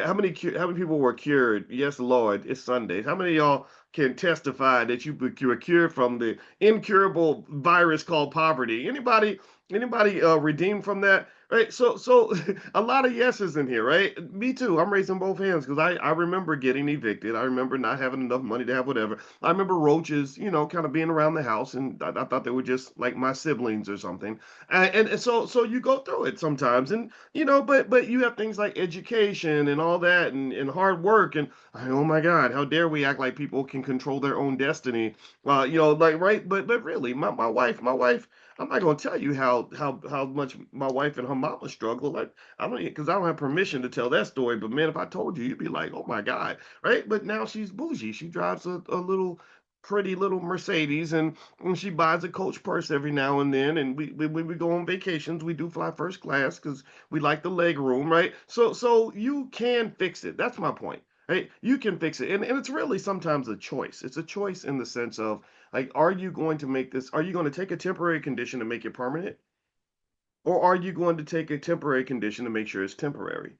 how many people were cured? Yes, Lord, it's Sundays. How many of y'all can testify that you were cured from the incurable virus called poverty? Anybody redeemed from that? Right. So a lot of yeses in here, right? Me too. I'm raising both hands because I remember getting evicted. I remember not having enough money to have whatever. I remember roaches, kind of being around the house, and I thought they were just like my siblings or something. And so you go through it sometimes, and but you have things like education and all that, and hard work, and oh my God, how dare we act like people can control their own destiny? Like right, but really, my wife. I'm not gonna tell you how much my wife and her mama struggle. Like I don't because I don't have permission to tell that story. But man, if I told you, you'd be like, oh my God, right? But now she's bougie. She drives a little pretty little Mercedes, and she buys a Coach purse every now and then. And when we go on vacations, we do fly first class because we like the leg room, right? So you can fix it. That's my point. Right? You can fix it. And it's really sometimes a choice. It's a choice in the sense of like, are you going to take a temporary condition to make it permanent? Or are you going to take a temporary condition to make sure it's temporary?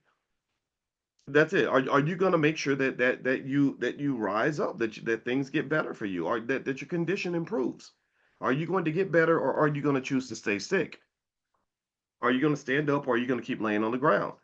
That's it. Are you going to make sure that you rise up, that things get better for you, or that your condition improves? Are you going to get better, or are you going to choose to stay sick? Are you going to stand up, or are you going to keep laying on the ground?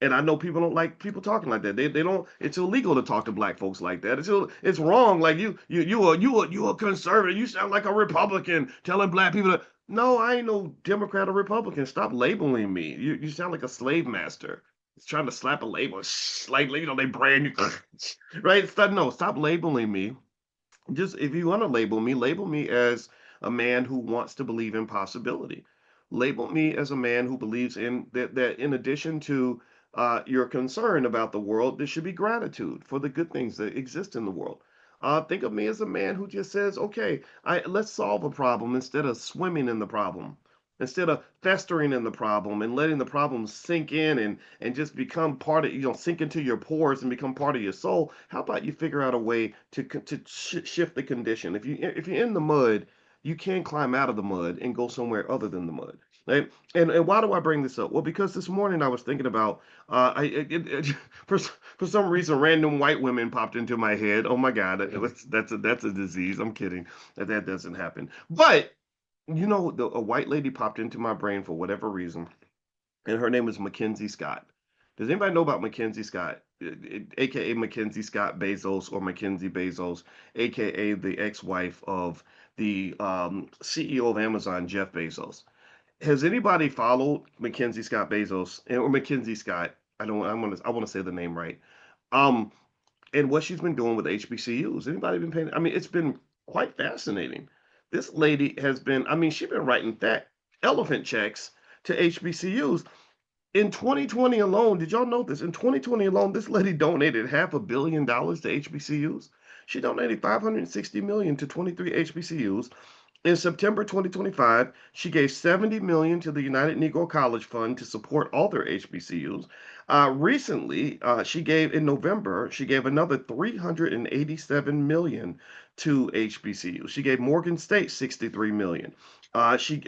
And I know people don't like people talking like that. They don't. It's illegal to talk to black folks like that. It's wrong. Like you a conservative. You sound like a Republican telling black people to. No, I ain't no Democrat or Republican. Stop labeling me. You sound like a slave master. It's trying to slap a label. Like they brand you, right? Stop labeling me. Just if you want to label me as a man who wants to believe in possibility. Label me as a man who believes in that in addition to your concern about the world, there should be gratitude for the good things that exist in the world. Think of me as a man who just says, okay, let's solve a problem instead of swimming in the problem. Instead of festering in the problem and letting the problem sink in and just become part of, sink into your pores and become part of your soul, how about you figure out a way to shift the condition? If you're in the mud, you can climb out of the mud and go somewhere other than the mud. Right? And why do I bring this up? Well, because this morning I was thinking about for some reason random white women popped into my head. Oh my God, that's a disease. I'm kidding. That doesn't happen. But a white lady popped into my brain for whatever reason, and her name is Mackenzie Scott. Does anybody know about Mackenzie Scott, aka Mackenzie Scott Bezos or Mackenzie Bezos, aka the ex-wife of the CEO of Amazon, Jeff Bezos? Has anybody followed Mackenzie Scott Bezos or Mackenzie Scott? I want to say the name right. Um, and what she's been doing with HBCUs. Anybody been paying? I mean, it's been quite fascinating. This lady has been, I mean, she's been writing fat elephant checks to HBCUs. In 2020 alone, did y'all know this? In 2020 alone, this lady donated $500 million to HBCUs. She donated 560 million to 23 HBCUs. In September 2025, she gave 70 million to the United Negro College Fund to support all their HBCUs. Recently, in November, she gave another 387 million to HBCUs. She gave Morgan State 63 million.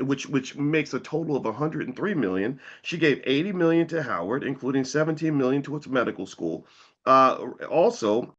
Which makes a total of 103 million. She gave 80 million to Howard, including 17 million to its medical school. Also,